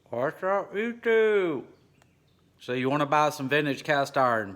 What's up, YouTube? So you want to buy some vintage cast iron?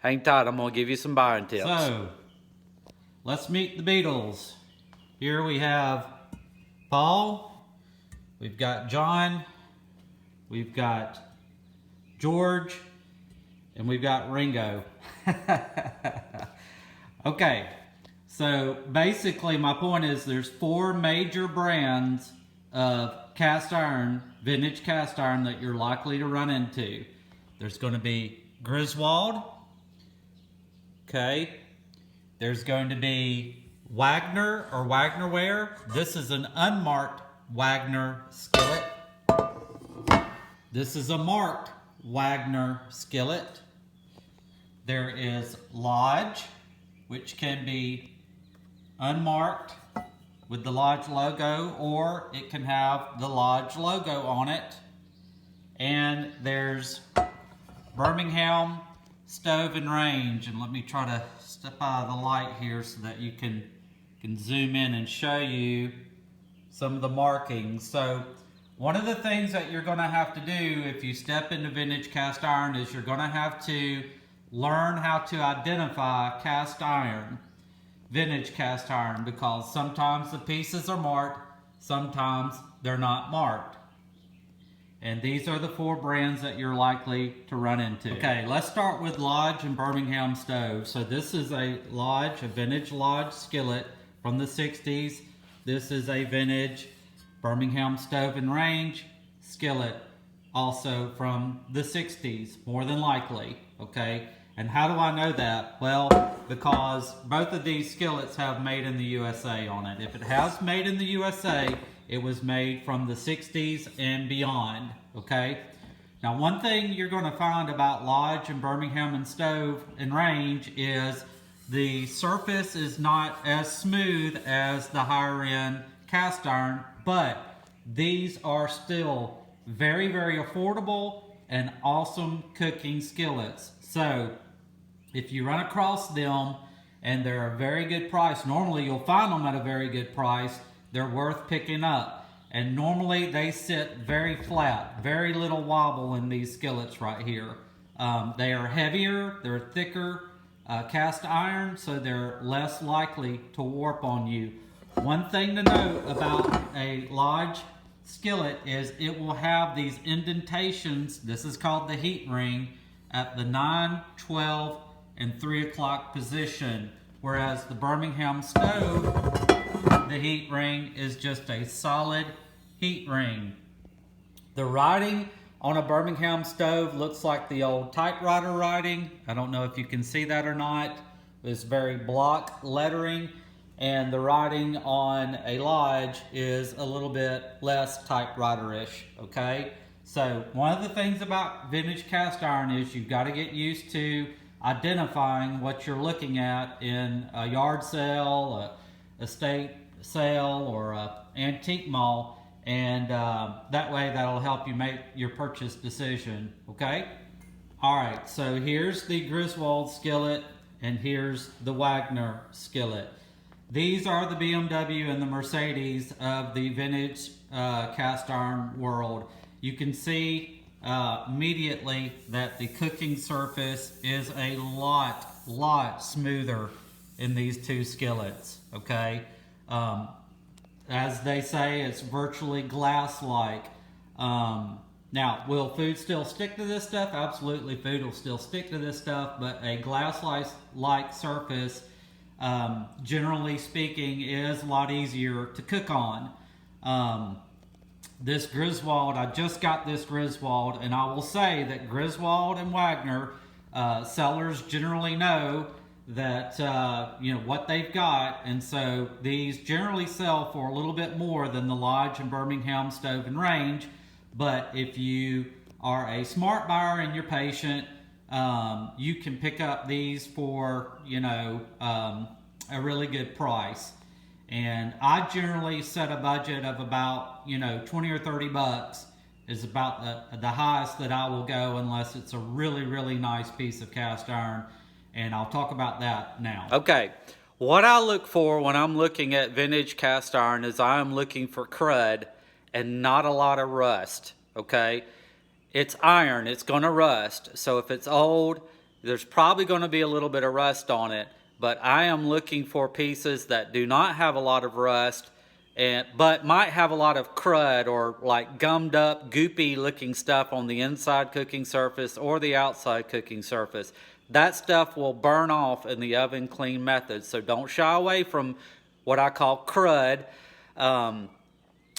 Hang tight, I'm going to give you some buying tips. So, let's meet the Beatles. Here we have Paul, we've got John, we've got George, and we've got Ringo. Okay, so basically my point is there's 4 major brands of cast iron, vintage cast iron that you're likely to run into. There's going to be Griswold, okay, there's going to be Wagner or Wagnerware. This is an unmarked Wagner skillet. This is a marked Wagner skillet. There is Lodge, which can be unmarked with the Lodge logo, or it can have the Lodge logo on it. And there's Birmingham Stove and Range. And let me try to step out of the light here so that you can zoom in and show you some of the markings. So one of the things that you're going to have to do if you step into vintage cast iron is you're going to have to learn how to identify cast iron, vintage cast iron, because sometimes the pieces are marked, sometimes they're not marked. And these are the 4 brands that you're likely to run into. Okay, let's start with Lodge and Birmingham Stove. So this is a Lodge, a vintage Lodge skillet from the 60s. This is a vintage Birmingham Stove and Range skillet, also from the 60s, more than likely, okay? And how do I know that? Well, because both of these skillets have made in the USA on it. If it has made in the USA, it was made from the 60s and beyond, okay? Now, one thing you're going to find about Lodge and Birmingham and Stove and Range is the surface is not as smooth as the higher end cast iron, but these are still very, very affordable and awesome cooking skillets. So if you run across them and they're a very good price, normally you'll find them at a very good price, they're worth picking up. And normally they sit very flat, very little wobble in these skillets right here. They are heavier, they're thicker cast iron, so they're less likely to warp on you. One thing to note about a Lodge skillet is it will have these indentations. This is called the heat ring at the 9, 12, and 3 o'clock position, whereas the Birmingham Stove, the heat ring is just a solid heat ring. The writing on a Birmingham Stove looks like the old typewriter writing. I don't know if you can see that or not. It's very block lettering, and the writing on a Lodge is a little bit less typewriter-ish, okay? So one of the things about vintage cast iron is you've got to get used to identifying what you're looking at in a yard sale, a estate sale, or an antique mall, and that way that'll help you make your purchase decision, okay? All right, so here's the Griswold skillet, and here's the Wagner skillet. These are the BMW and the Mercedes of the vintage cast iron world. You can see immediately that the cooking surface is a lot smoother in these 2 skillets, okay? As they say, it's virtually glass-like. Now, will food still stick to this stuff? Absolutely, food will still stick to this stuff, but a glass-like surface, generally speaking, is a lot easier to cook on. This Griswold, I just got this Griswold, and I will say that Griswold and Wagner sellers generally know that you know what they've got, and so these generally sell for a little bit more than the Lodge and Birmingham Stove and Range. But if you are a smart buyer and you're patient, you can pick up these for, you know, a really good price. And I generally set a budget of about, you know, 20 or 30 bucks is about the highest that I will go, unless it's a really nice piece of cast iron. And I'll talk about that now. Okay, what I look for when I'm looking at vintage cast iron is I'm looking for crud and not a lot of rust, okay? It's iron, it's gonna rust. So if it's old, there's probably gonna be a little bit of rust on it, but I am looking for pieces that do not have a lot of rust, but might have a lot of crud or like gummed up, goopy looking stuff on the inside cooking surface or the outside cooking surface. That stuff will burn off in the oven clean method, so don't shy away from what I call crud.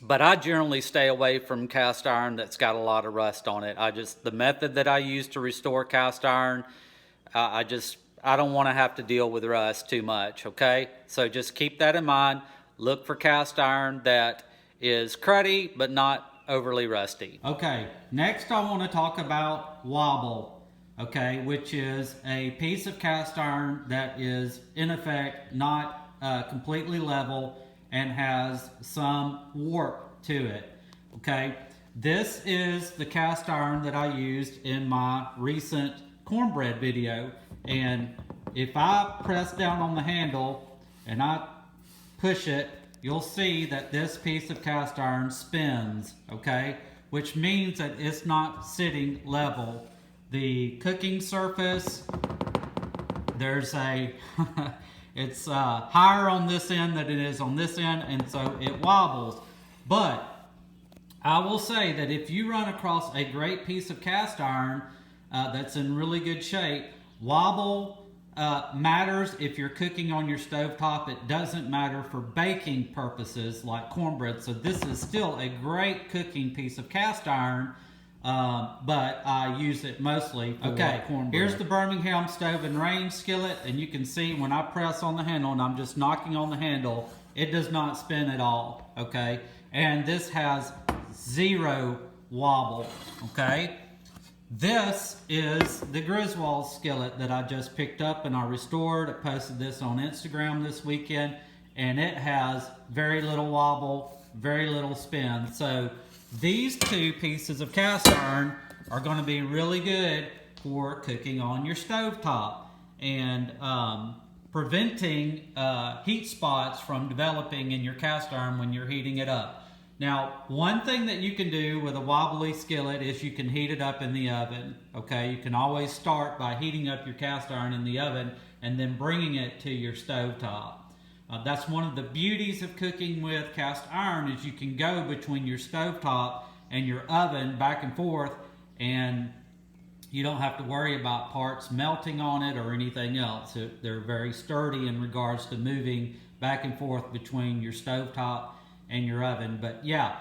But I generally stay away from cast iron that's got a lot of rust on it. The method that I use to restore cast iron, I don't want to have to deal with rust too much, okay? So just keep that in mind. Look for cast iron that is cruddy but not overly rusty. Okay, next I want to talk about Wobble, okay, which is a piece of cast iron that is in effect not completely level and has some warp to it, okay? This is the cast iron that I used in my recent cornbread video, and if I press down on the handle and I push it, you'll see that this piece of cast iron spins, okay? Which means that it's not sitting level. The cooking surface, there's a it's higher on this end than it is on this end, and so it wobbles. But I will say that if you run across a great piece of cast iron that's in really good shape, wobble matters if you're cooking on your stovetop. It doesn't matter for baking purposes like cornbread. So this is still a great cooking piece of cast iron, but I use it mostly for cornbread. Here's the Birmingham stove and range skillet, and you can see when I press on the handle and I'm just knocking on the handle, it does not spin at all, okay? And this has zero wobble, okay? This is the Griswold skillet that I just picked up and I restored. I posted this on Instagram this weekend, and it has very little wobble, very little spin. So these two pieces of cast iron are going to be really good for cooking on your stovetop and preventing heat spots from developing in your cast iron when you're heating it up. Now, one thing that you can do with a wobbly skillet is you can heat it up in the oven, okay? You can always start by heating up your cast iron in the oven and then bringing it to your stovetop. That's one of the beauties of cooking with cast iron is you can go between your stovetop and your oven back and forth, and you don't have to worry about parts melting on it or anything else. They're very sturdy in regards to moving back and forth between your stovetop and your oven. But yeah,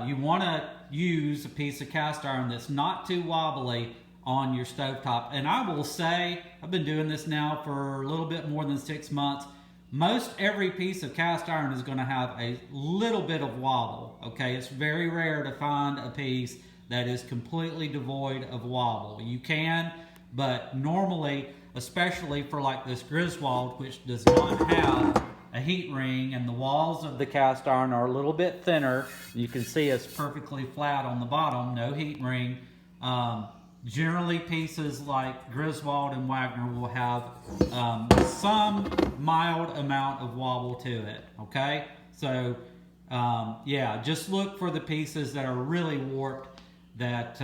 you want to use a piece of cast iron that's not too wobbly on your stovetop. And I will say, I've been doing this now for a little bit more than 6 months. Most every piece of cast iron is going to have a little bit of wobble, okay? It's very rare to find a piece that is completely devoid of wobble. You can, but normally, especially for like this Griswold, which does not have a heat ring, and the walls of the cast iron are a little bit thinner. You can see it's perfectly flat on the bottom, no heat ring. Generally, pieces like Griswold and Wagner will have some mild amount of wobble to it, okay? So, yeah, just look for the pieces that are really warped that,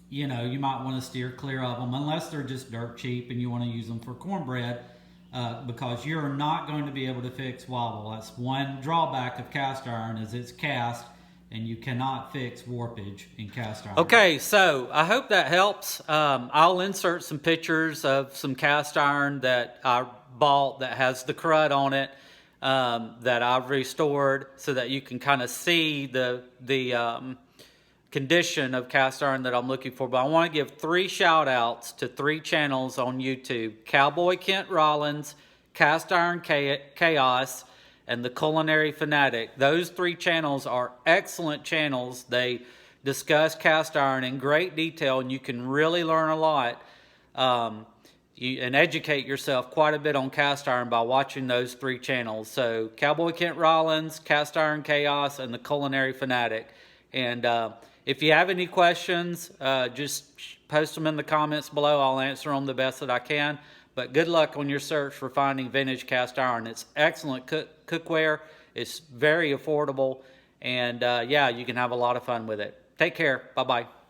you know, you might want to steer clear of them, unless they're just dirt cheap and you want to use them for cornbread. Because you're not going to be able to fix wobble. That's one drawback of cast iron, is it's cast, and you cannot fix warpage in cast iron. Okay, so I hope that helps. I'll insert some pictures of some cast iron that I bought that has the crud on it, that I've restored, so that you can kind of see the condition of cast iron that I'm looking for. But I want to give 3 shout outs to 3 channels on YouTube: Cowboy Kent Rollins, Cast Iron Chaos, and The Culinary Fanatic. Those 3 channels are excellent channels. They discuss cast iron in great detail, and you can really learn a lot and educate yourself quite a bit on cast iron by watching those 3 channels. So Cowboy Kent Rollins, Cast Iron Chaos, and The Culinary Fanatic. And if you have any questions, just post them in the comments below. I'll answer them the best that I can. But good luck on your search for finding vintage cast iron. It's excellent cookware. It's very affordable, And yeah, you can have a lot of fun with it. Take care. Bye-bye.